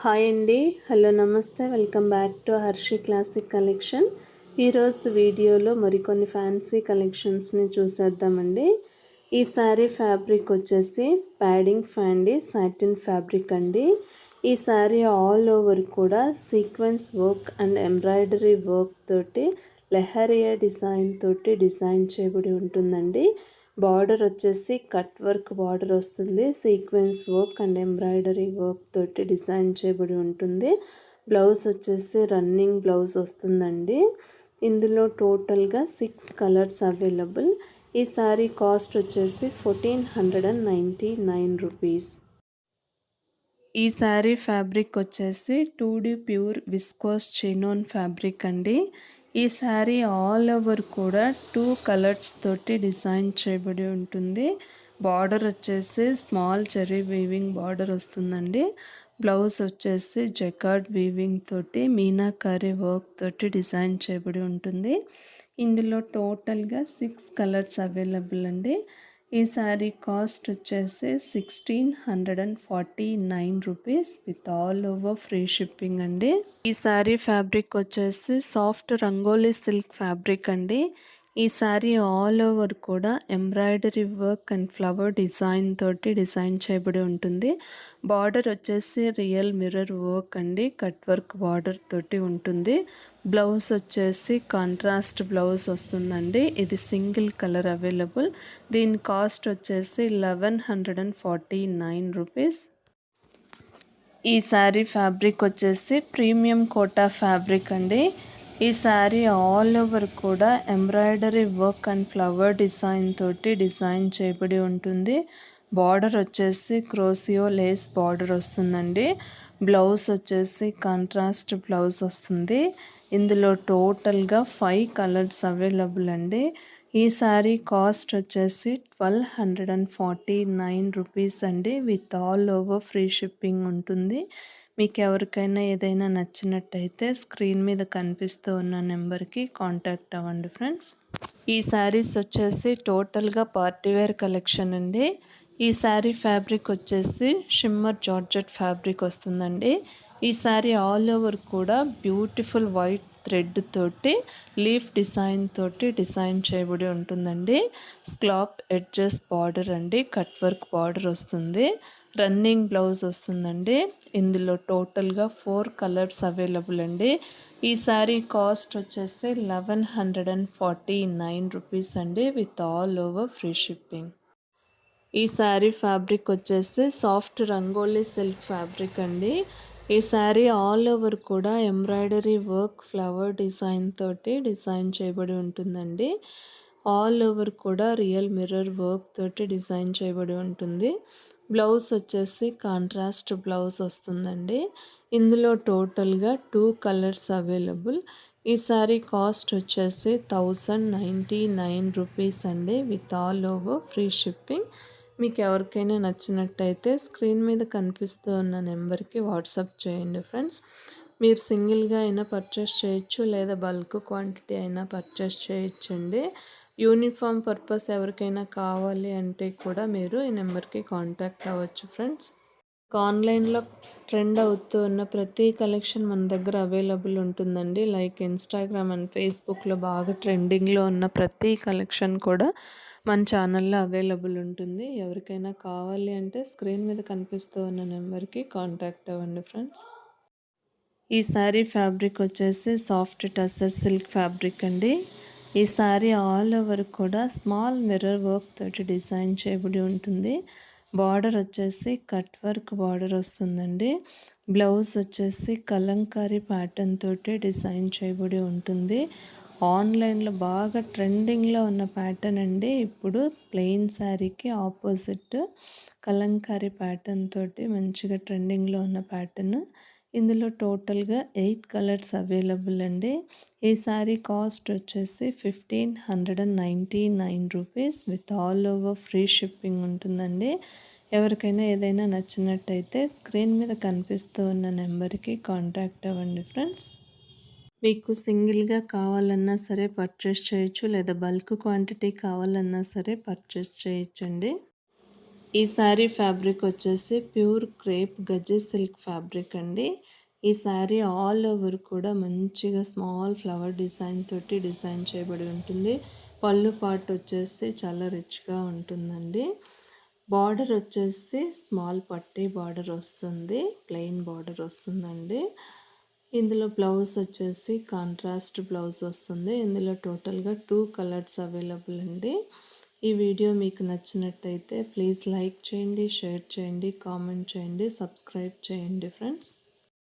Hi అండి. Hello నమస్తే. Welcome back to Harshi classic collection. ఈరోజు వీడియోలో మరికొన్ని ఫ్యాన్సీ కలెక్షన్స్ని చూసేద్దామండి. ఈ శారీ ఫ్యాబ్రిక్ వచ్చేసి ప్యాడింగ్ ఫ్యాండీ సాటిన్ ఫ్యాబ్రిక్ అండి. ఈ శారీ ఆల్ ఓవర్ కూడా sequence work and embroidery work తోటి లెహరియా డిజైన్ తోటి డిజైన్ చేయబడి ఉంటుందండి. బార్డర్ వచ్చేసి కట్ వర్క్ బార్డర్ వస్తుంది. Sequence work and embroidery work తోటి డిజైన్ చేయబడి ఉంటుంది. బ్లౌజ్ వచ్చేసి రన్నింగ్ బ్లౌజ్ వస్తుందండి. ఇందులో టోటల్గా 6 కలర్స్ అవైలబుల్. ఈ సారీ కాస్ట్ వచ్చేసి 1499 రూపీస్. ఈ శారీ ఫ్యాబ్రిక్ వచ్చేసి 2D pure viscose chinon fabric అండి. ఈ శారీ ఆల్ ఓవర్ కూడా 2 కలర్స్ తోటి డిజైన్ చేయబడి ఉంటుంది. బార్డర్ వచ్చేసి స్మాల్ చెరీ వీవింగ్ బార్డర్ వస్తుందండి. బ్లౌజ్ వచ్చేసి జకార్డ్ వీవింగ్ తోటి మీనాకారి వర్క్ తోటి డిజైన్ చేయబడి ఉంటుంది. ఇందులో టోటల్గా 6 కలర్స్ అవైలబుల్ అండి. ఈ శారీ కాస్ట్ వచ్చేసి 1649 rupees with all over free shipping అండి. ఈ శారీ ఫ్యాబ్రిక్ వచ్చేసి సాఫ్ట్ రంగోలీ సిల్క్ ఫ్యాబ్రిక్ అండి. ఈ శారీ ఆల్ ఓవర్ కూడా embroidery work and flower design తోటి డిజైన్ చేయబడి ఉంటుంది. బార్డర్ వచ్చేసి రియల్ మిర్రర్ వర్క్ అండి. కట్ వర్క్ బార్డర్ తోటి ఉంటుంది. బ్లౌజ్ వచ్చేసి కాంట్రాస్ట్ బ్లౌజ్ వస్తుందండి. ఇది సింగిల్ కలర్ అవైలబుల్. దీని కాస్ట్ వచ్చేసి 1149 రూపీస్. ఈ శారీ ఫ్యాబ్రిక్ వచ్చేసి ప్రీమియం కోటా ఫ్యాబ్రిక్ అండి. ఈ శారీ ఆల్ ఓవర్ కూడా embroidery work and flower design తోటి డిజైన్ చేయబడి ఉంటుంది. బార్డర్ వచ్చేసి క్రోసియో లేస్ బార్డర్ వస్తుందండి. బ్లౌజ్ వచ్చేసి కాంట్రాస్ట్ బ్లౌజ్ వస్తుంది. ఇందులో టోటల్గా 5 కలర్స్ అవైలబుల్ అండి. ఈ శారీ కాస్ట్ వచ్చేసి 1249 రూపీస్ అండి. With all over free shipping ఉంటుంది. మీకు ఎవరికైనా ఏదైనా నచ్చినట్టయితే స్క్రీన్ మీద కనిపిస్తూ ఉన్న నెంబర్కి కాంటాక్ట్ అవ్వండి ఫ్రెండ్స్. ఈ శారీస్ వచ్చేసి టోటల్గా పార్టీవేర్ కలెక్షన్ అండి. ఈ శారీ ఫ్యాబ్రిక్ వచ్చేసి షిమ్మర్ జార్జెట్ ఫ్యాబ్రిక్ వస్తుందండి. ఈ శారీ ఆల్ ఓవర్ కూడా బ్యూటిఫుల్ వైట్ థ్రెడ్ తోటి లీఫ్ డిజైన్ తోటి డిజైన్ చేయబడి ఉంటుందండి. స్క్లాప్ ఎడ్జెస్ బార్డర్ అండి. కట్ వర్క్ బార్డర్ వస్తుంది. రన్నింగ్ బ్లౌజ్ వస్తుందండి. ఇందులో టోటల్గా 4 కలర్స్ అవైలబుల్ అండి. ఈ శారీ కాస్ట్ వచ్చేసి 1149 రూపీస్ అండి with all over free shipping. ఈ శారీ ఫ్యాబ్రిక్ వచ్చేసి సాఫ్ట్ రంగోలీ సిల్క్ ఫ్యాబ్రిక్ అండి. ఈ శారీ ఆల్ ఓవర్ కూడా ఎంబ్రాయిడరీ వర్క్ ఫ్లవర్ డిజైన్ తోటి డిజైన్ చేయబడి ఉంటుందండి. ఆల్ ఓవర్ కూడా రియల్ మిర్రర్ వర్క్ తోటి డిజైన్ చేయబడి ఉంటుంది. బ్లౌజ్ వచ్చేసి కాంట్రాస్ట్ బ్లౌజ్ వస్తుందండి. ఇందులో టోటల్గా 2 కలర్స్ అవైలబుల్. ఈ శారీ కాస్ట్ వచ్చేసి 1099 రూపీస్ అండి with all over free shipping. మీకు ఎవరికైనా నచ్చినట్టయితే స్క్రీన్ మీద కనిపిస్తూ ఉన్న నెంబర్కి వాట్సాప్ చేయండి ఫ్రెండ్స్. మీరు సింగిల్గా అయినా పర్చేస్ చేయొచ్చు, లేదా బల్క్ క్వాంటిటీ అయినా పర్చేస్ చేయొచ్చండి. యూనిఫామ్ పర్పస్ ఎవరికైనా కావాలి అంటే కూడా మీరు ఈ నెంబర్కి కాంటాక్ట్ అవ్వచ్చు ఫ్రెండ్స్. ఆన్లైన్లో ట్రెండ్ అవుతూ ఉన్న ప్రతి కలెక్షన్ మన దగ్గర అవైలబుల్ ఉంటుందండి. లైక్ ఇన్స్టాగ్రామ్ అండ్ ఫేస్బుక్లో బాగా ట్రెండింగ్లో ఉన్న ప్రతి కలెక్షన్ కూడా మన ఛానల్లో అవైలబుల్ ఉంటుంది. ఎవరికైనా కావాలి అంటే స్క్రీన్ మీద కనిపిస్తూ ఉన్న నెంబర్కి కాంటాక్ట్ అవ్వండి ఫ్రెండ్స్. ఈ శారీ ఫ్యాబ్రిక్ వచ్చేసి సాఫ్ట్ టస్సర్ సిల్క్ ఫ్యాబ్రిక్ అండి. ఈ శారీ ఆల్ ఓవర్ కూడా స్మాల్ మిర్రర్ వర్క్ తోటి డిజైన్ చేయబడి ఉంటుంది. బార్డర్ వచ్చేసి కట్ వర్క్ బార్డర్ వస్తుందండి. బ్లౌజ్ వచ్చేసి కలంకారీ ప్యాటర్న్ తోటి డిజైన్ చేయబడి ఉంటుంది. ఆన్లైన్లో బాగా ట్రెండింగ్లో ఉన్న ప్యాటర్న్ అండి. ఇప్పుడు ప్లెయిన్ శారీకి ఆపోజిట్ కలంకారీ ప్యాటర్న్ తోటి మంచిగా ట్రెండింగ్లో ఉన్న ప్యాటర్న్. ఇందులో టోటల్గా 8 కలర్స్ అవైలబుల్ అండి. ఈ శారీ కాస్ట్ వచ్చేసి 1599 rupees with all over free shipping ఉంటుందండి. ఎవరికైనా ఏదైనా నచ్చినట్టయితే స్క్రీన్ మీద కనిపిస్తూ ఉన్న నెంబర్కి కాంటాక్ట్ అవ్వండి ఫ్రెండ్స్. మీకు సింగిల్గా కావాలన్నా సరే పర్చేస్ చేయొచ్చు, లేదా బల్క్ క్వాంటిటీ కావాలన్నా సరే పర్చేస్ చేయొచ్చండి. ఈ శారీ ఫ్యాబ్రిక్ వచ్చేసి ప్యూర్ క్రేప్ గజ్జి సిల్క్ ఫ్యాబ్రిక్ అండి. ఈ శారీ ఆల్ ఓవర్ కూడా మంచిగా స్మాల్ ఫ్లవర్ డిజైన్ తోటి డిజైన్ చేయబడి ఉంటుంది. పళ్ళు పార్ట్ వచ్చేసి చాలా రిచ్‌గా ఉంటుందండి. బార్డర్ వచ్చేసి స్మాల్ పట్టీ బార్డర్ వస్తుంది. ప్లెయిన్ బార్డర్ వస్తుందండి. ఇందులో బ్లౌజ్ వచ్చేసి కాంట్రాస్ట్ బ్లౌజ్ వస్తుంది. ఇందులో టోటల్‌గా 2 కలర్స్ అవైలబుల్ అండి. ఈ వీడియో మీకు నచ్చినట్టయితే ప్లీజ్ లైక్ చేయండి, షేర్ చేయండి, కామెంట్ చేయండి, సబ్స్క్రైబ్ చేయండి ఫ్రెండ్స్.